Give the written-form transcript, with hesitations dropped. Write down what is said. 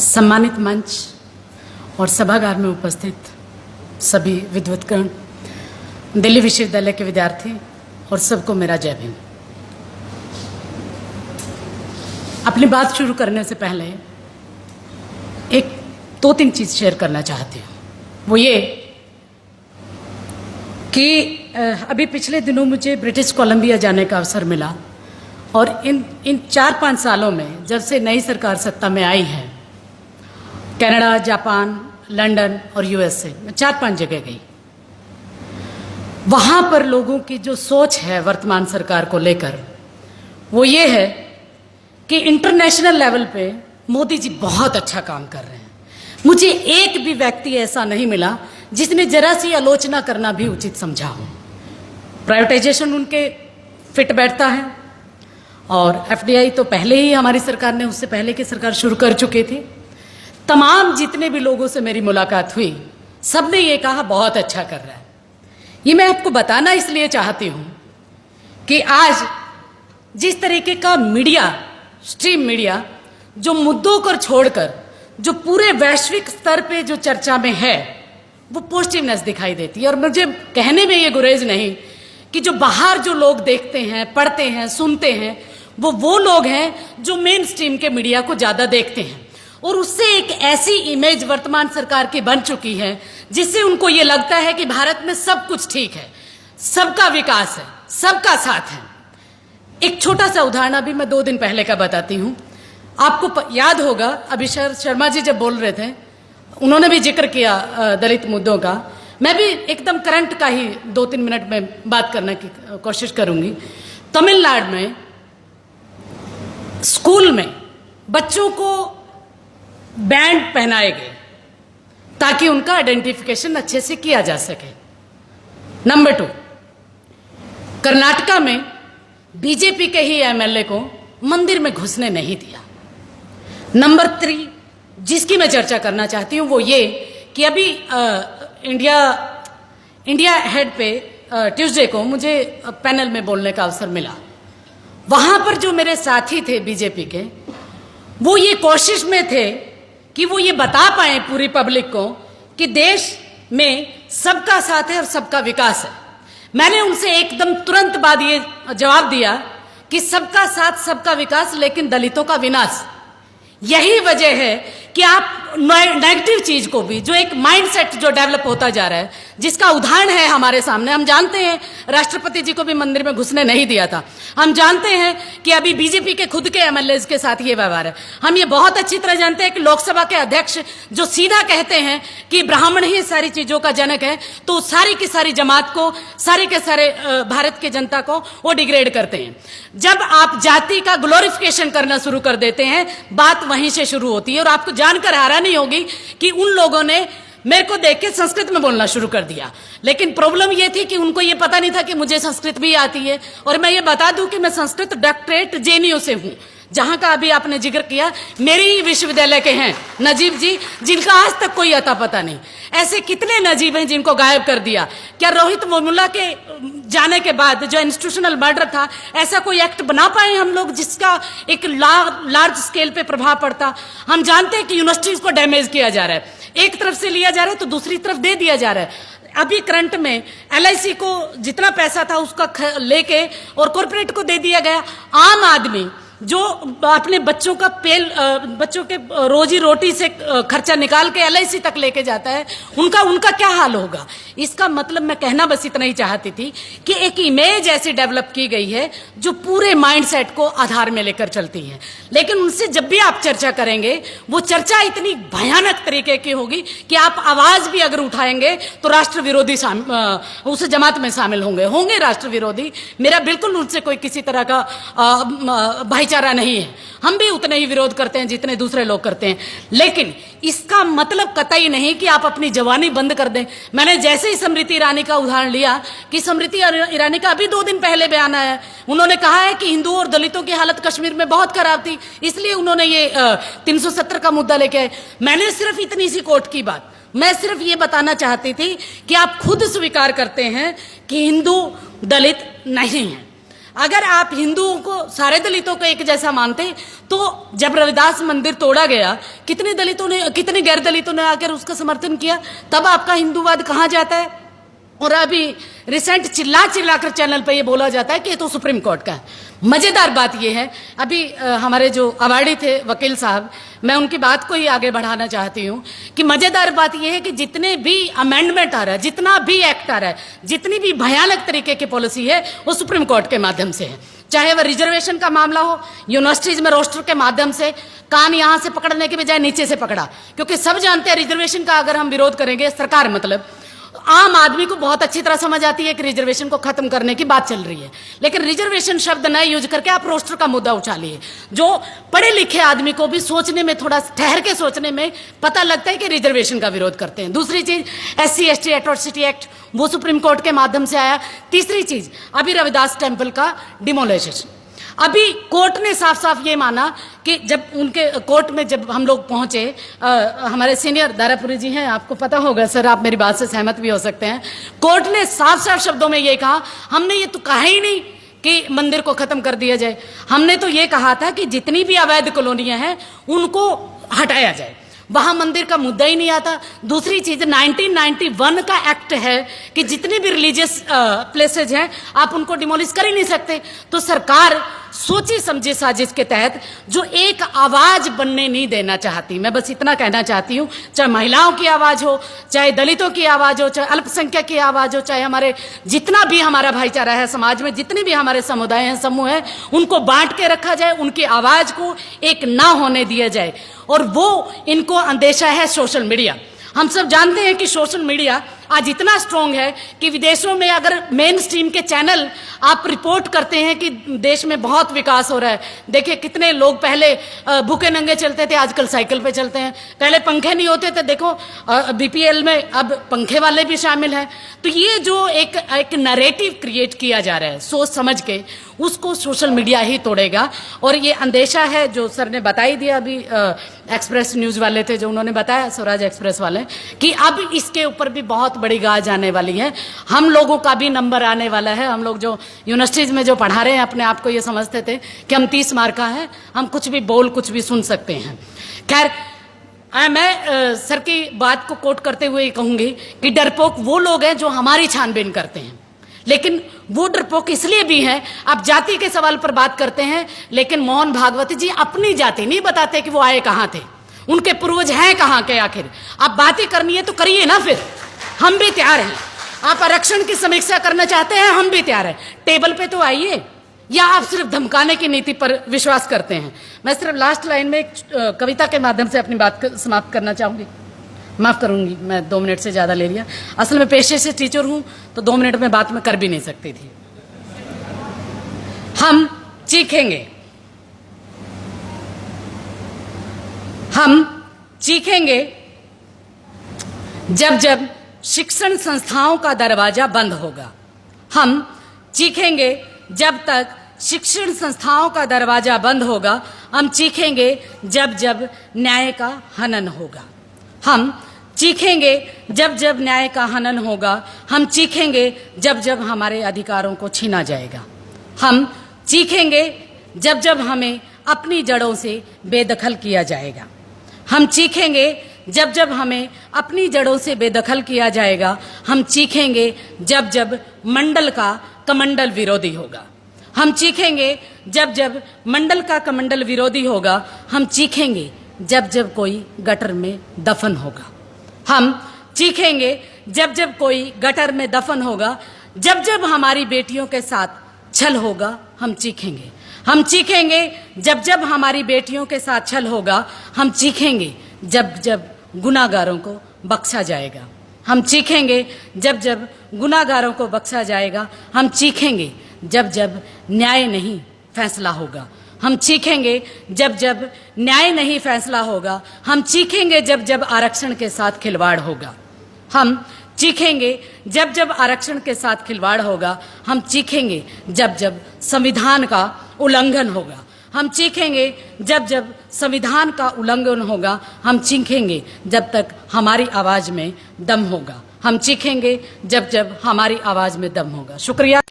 सम्मानित मंच और सभागार में उपस्थित सभी विद्वत्गण, दिल्ली विश्वविद्यालय के विद्यार्थी और सबको मेरा जय भीम। अपनी बात शुरू करने से पहले एक दो तीन चीज़ शेयर करना चाहती हूँ। वो ये कि अभी पिछले दिनों मुझे ब्रिटिश कोलंबिया जाने का अवसर मिला और इन 4-5 सालों में जब से नई सरकार सत्ता में आई है, कनाडा, जापान, लंदन और यूएसए में 4-5 जगह गई। वहाँ पर लोगों की जो सोच है वर्तमान सरकार को लेकर वो ये है कि इंटरनेशनल लेवल पे मोदी जी बहुत अच्छा काम कर रहे हैं। मुझे एक भी व्यक्ति ऐसा नहीं मिला जिसने जरा सी आलोचना करना भी उचित समझा हो। प्राइवेटाइजेशन उनके फिट बैठता है और एफडीआई तो पहले ही हमारी सरकार ने, उससे पहले की सरकार शुरू कर चुकी थी। तमाम जितने भी लोगों से मेरी मुलाकात हुई सबने ये कहा बहुत अच्छा कर रहा है। ये मैं आपको बताना इसलिए चाहती हूँ कि आज जिस तरीके का मीडिया, स्ट्रीम मीडिया, जो मुद्दों को छोड़कर जो पूरे वैश्विक स्तर पे जो चर्चा में है वो पॉजिटिवनेस दिखाई देती है। और मुझे कहने में ये गुरेज नहीं कि जो बाहर जो लोग देखते हैं, पढ़ते हैं, सुनते हैं, वो लोग हैं जो मेन स्ट्रीम के मीडिया को ज़्यादा देखते हैं और उससे एक ऐसी इमेज वर्तमान सरकार की बन चुकी है जिससे उनको ये लगता है कि भारत में सब कुछ ठीक है, सबका विकास है, सबका साथ है। एक छोटा सा उदाहरण अभी मैं 2 दिन पहले का बताती हूँ। आपको याद होगा अभी शर्मा जी जब बोल रहे थे, उन्होंने भी जिक्र किया दलित मुद्दों का। मैं भी एकदम करंट का ही 2-3 मिनट में बात करने की कोशिश करूंगी। तमिलनाडु में स्कूल में बच्चों को बैंड पहनाए गए ताकि उनका आइडेंटिफिकेशन अच्छे से किया जा सके। नंबर 2, कर्नाटका में बीजेपी के ही एमएलए को मंदिर में घुसने नहीं दिया। नंबर 3 जिसकी मैं चर्चा करना चाहती हूँ वो ये कि अभी इंडिया हेड पे ट्यूसडे को मुझे पैनल में बोलने का अवसर मिला। वहाँ पर जो मेरे साथी थे बीजेपी के, वो ये कोशिश में थे कि वो ये बता पाए पूरी पब्लिक को कि देश में सबका साथ है और सबका विकास है। मैंने उनसे एकदम तुरंत बाद ये जवाब दिया कि सबका साथ, सबका विकास, लेकिन दलितों का विनाश। यही वजह है कि आप नेगेटिव चीज को भी, जो एक माइंडसेट जो डेवलप होता जा रहा है, जिसका उदाहरण है हमारे सामने। हम जानते हैं राष्ट्रपति जी को भी मंदिर में घुसने नहीं दिया था। हम जानते हैं कि अभी बीजेपी के खुद के एमएलए के साथ ये व्यवहार है। हम ये बहुत अच्छी तरह जानते हैं कि लोकसभा के अध्यक्ष जो सीधा कहते हैं कि ब्राह्मण ही सारी चीजों का जनक है, तो सारी की सारी जमात को, सारे के सारे भारत की जनता को वो डिग्रेड करते हैं। जब आप जाति का ग्लोरिफिकेशन करना शुरू कर देते हैं, बात वहीं से शुरू होती है। और आपको जानकर हैरानी होगी कि उन लोगों ने मेरे को देख के संस्कृत में बोलना शुरू कर दिया। लेकिन प्रॉब्लम ये थी कि उनको ये पता नहीं था कि मुझे संस्कृत भी आती है। और मैं ये बता दूं कि मैं संस्कृत डॉक्टरेट जेएनयू से हूं, जहां का अभी आपने जिक्र किया। मेरे ही विश्वविद्यालय के हैं नजीब जी, जिनका आज तक कोई अता पता नहीं। ऐसे कितने नजीब हैं जिनको गायब कर दिया? क्या रोहित वेमुला के जाने के बाद जो इंस्टीट्यूशनल मर्डर था, ऐसा कोई एक्ट बना पाए हम लोग जिसका एक लार्ज स्केल पे प्रभाव पड़ता? हम जानते हैं कि यूनिवर्सिटीज को डैमेज किया जा रहा है, एक तरफ से लिया जा रहा है तो दूसरी तरफ दे दिया जा रहा है। अभी करंट में एलआईसी को जितना पैसा था उसका लेके और कॉर्पोरेट को दे दिया गया। आम आदमी जो अपने बच्चों के रोजी रोटी से खर्चा निकाल के एलआईसी तक लेके जाता है, उनका क्या हाल होगा? इसका मतलब मैं कहना बस इतना ही चाहती थी कि एक इमेज ऐसी डेवलप की गई है जो पूरे माइंडसेट को आधार में लेकर चलती है। लेकिन उनसे जब भी आप चर्चा करेंगे, वो चर्चा इतनी भयानक तरीके की होगी कि आप आवाज भी अगर उठाएंगे तो राष्ट्र विरोधी उस जमात में शामिल होंगे राष्ट्र विरोधी। मेरा बिल्कुल उनसे कोई किसी तरह का भाईचारा नहीं है। हम भी उतने ही विरोध करते हैं जितने दूसरे लोग करते हैं। लेकिन इसका मतलब कतई नहीं कि आप अपनी जवानी बंद कर दें। मैंने जैसे ही स्मृति ईरानी का उदाहरण लिया कि स्मृति ईरानी का अभी 2 दिन पहले बयान आया है, उन्होंने कहा है कि हिंदुओं और दलितों की हालत कश्मीर में बहुत खराब थी, इसलिए उन्होंने ये 370 का मुद्दा लेके आए। मैंने सिर्फ इतनी सी कोर्ट की बात, मैं सिर्फ ये बताना चाहती थी कि आप खुद स्वीकार करते हैं कि हिंदू दलित नहीं है। अगर आप हिंदुओं को, सारे दलितों को एक जैसा मानते तो जब रविदास मंदिर तोड़ा गया कितने गैर दलितों ने आकर उसका समर्थन किया, तब आपका हिंदूवाद कहाँ जाता है? और अभी रिसेंट चिल्ला कर चैनल पे ये बोला जाता है कि ये तो सुप्रीम कोर्ट का है। मजेदार बात ये है, अभी हमारे जो अवार्डी थे वकील साहब, मैं उनकी बात को ही आगे बढ़ाना चाहती हूँ कि मजेदार बात ये है कि जितने भी अमेंडमेंट आ रहा है, जितना भी एक्ट आ रहा है, जितनी भी भयानक तरीके की पॉलिसी है, वो सुप्रीम कोर्ट के माध्यम से है। चाहे वह रिजर्वेशन का मामला हो, यूनिवर्सिटीज में रोस्टर के माध्यम से, कान यहां से पकड़ने के बजाय नीचे से पकड़ा, क्योंकि सब जानते हैं रिजर्वेशन का अगर हम विरोध करेंगे, सरकार मतलब आम आदमी को बहुत अच्छी तरह समझ आती है कि रिजर्वेशन को खत्म करने की बात चल रही है, लेकिन रिजर्वेशन शब्द न यूज करके आप रोस्टर का मुद्दा उछालिए। जो पढ़े लिखे आदमी को भी सोचने में, थोड़ा ठहर के सोचने में पता लगता है कि रिजर्वेशन का विरोध करते हैं। दूसरी चीज SC/ST एट्रोसिटी एक्ट, वो सुप्रीम कोर्ट के माध्यम से आया। तीसरी चीज अभी रविदास टेम्पल का डिमोलिशन, अभी कोर्ट ने साफ साफ ये माना कि जब उनके कोर्ट में जब हम लोग पहुंचे, हमारे सीनियर दारापुरी जी हैं, आपको पता होगा सर, आप मेरी बात से सहमत भी हो सकते हैं, कोर्ट ने साफ साफ शब्दों में ये कहा, हमने ये तो कहा ही नहीं कि मंदिर को खत्म कर दिया जाए, हमने तो ये कहा था कि जितनी भी अवैध कॉलोनियां हैं उनको हटाया जाए, वहां मंदिर का मुद्दा ही नहीं आता। दूसरी चीज 1991 का एक्ट है कि जितनी भी रिलीजियस प्लेसेज हैं आप उनको डिमोलिश कर ही नहीं सकते। तो सरकार सोची समझी साजिश के तहत जो एक आवाज बनने नहीं देना चाहती, मैं बस इतना कहना चाहती हूँ, चाहे महिलाओं की आवाज हो, चाहे दलितों की आवाज हो, चाहे अल्पसंख्यक की आवाज हो, चाहे हमारे जितना भी हमारा भाईचारा है समाज में, जितने भी हमारे समुदाय हैं, समूह हैं, उनको बांट के रखा जाए, उनकी आवाज को एक ना होने दिया जाए। और वो इनको अंदेशा है सोशल मीडिया। हम सब जानते हैं कि सोशल मीडिया आज इतना स्ट्रांग है कि विदेशों में अगर मेन स्ट्रीम के चैनल आप रिपोर्ट करते हैं कि देश में बहुत विकास हो रहा है, देखिए कितने लोग पहले भूखे नंगे चलते थे, आजकल साइकिल पे चलते हैं, पहले पंखे नहीं होते थे, देखो BPL में अब पंखे वाले भी शामिल हैं। तो ये जो एक नैरेटिव क्रिएट किया जा रहा है सोच समझ के, उसको सोशल मीडिया ही तोड़ेगा। और ये अंदेशा है जो सर ने बता ही दिया, अभी एक्सप्रेस न्यूज वाले थे जो उन्होंने बताया, स्वराज एक्सप्रेस वाले, कि अब इसके ऊपर भी बहुत बड़ी गाज आने वाली है, हम लोगों का भी नंबर आने वाला है। हम लोग जो यूनिवर्सिटीज में जो पढ़ा रहे हैं, अपने आप को ये समझते थे कि हम 30 मार्क का है, हम कुछ भी बोल कुछ भी सुन सकते हैं। खैर मैं सर की बात को कोट करते हुए कहूंगी कि डरपोक वो लोग हैं जो हमारी छानबीन करते हैं, लेकिन वो डरपोक इसलिए भी हैं, आप जाति के सवाल पर बात करते हैं, लेकिन मोहन भागवत जी अपनी जाति नहीं बताते कि वो आए कहां थे, उनके पूर्वज हैं कहां के। आखिर आप बातें करनी है तो करिए ना, फिर हम भी तैयार हैं। आप आरक्षण की समीक्षा करना चाहते हैं, हम भी तैयार हैं, टेबल पे तो आइए। या आप सिर्फ धमकाने की नीति पर विश्वास करते हैं? मैं सिर्फ लास्ट लाइन में एक कविता के माध्यम से अपनी बात समाप्त करना चाहूंगी, माफ करूंगी, मैं 2 मिनट से ज्यादा ले लिया। असल में पेशे से टीचर हूं तो 2 मिनट में बात मैं कर भी नहीं सकती थी। हम चीखेंगे, हम चीखेंगे जब जब शिक्षण संस्थाओं का दरवाजा बंद होगा। हम चीखेंगे जब तक शिक्षण संस्थाओं का दरवाजा बंद होगा। हम चीखेंगे जब जब न्याय का हनन होगा। हम चीखेंगे जब जब न्याय का हनन होगा। हम चीखेंगे जब जब हमारे अधिकारों को छीना जाएगा। हम चीखेंगे जब जब हमें अपनी जड़ों से बेदखल किया जाएगा। हम चीखेंगे जब जब हमें अपनी जड़ों से बेदखल किया जाएगा। हम चीखेंगे जब जब मंडल का कमंडल विरोधी होगा। हम चीखेंगे जब जब मंडल का कमंडल विरोधी होगा। हम चीखेंगे जब जब कोई गटर में दफन होगा। हम चीखेंगे जब जब कोई गटर में दफन होगा। जब जब हमारी बेटियों के साथ छल होगा, हम चीखेंगे। हम चीखेंगे जब जब हमारी बेटियों के साथ छल होगा। हम चीखेंगे जब जब गुनाहगारों को बख्शा जाएगा। हम चीखेंगे जब जब गुनाहगारों को बख्शा जाएगा। हम चीखेंगे जब जब न्याय नहीं फैसला होगा। हम चीखेंगे जब जब न्याय नहीं फैसला होगा। हम चीखेंगे जब जब आरक्षण के साथ खिलवाड़ होगा। हम चीखेंगे जब जब आरक्षण के साथ खिलवाड़ होगा। हम चीखेंगे जब जब संविधान का उल्लंघन होगा। हम चीखेंगे जब जब संविधान का उल्लंघन होगा। हम चीखेंगे जब तक हमारी आवाज में दम होगा। हम चीखेंगे जब जब हमारी आवाज में दम होगा। शुक्रिया।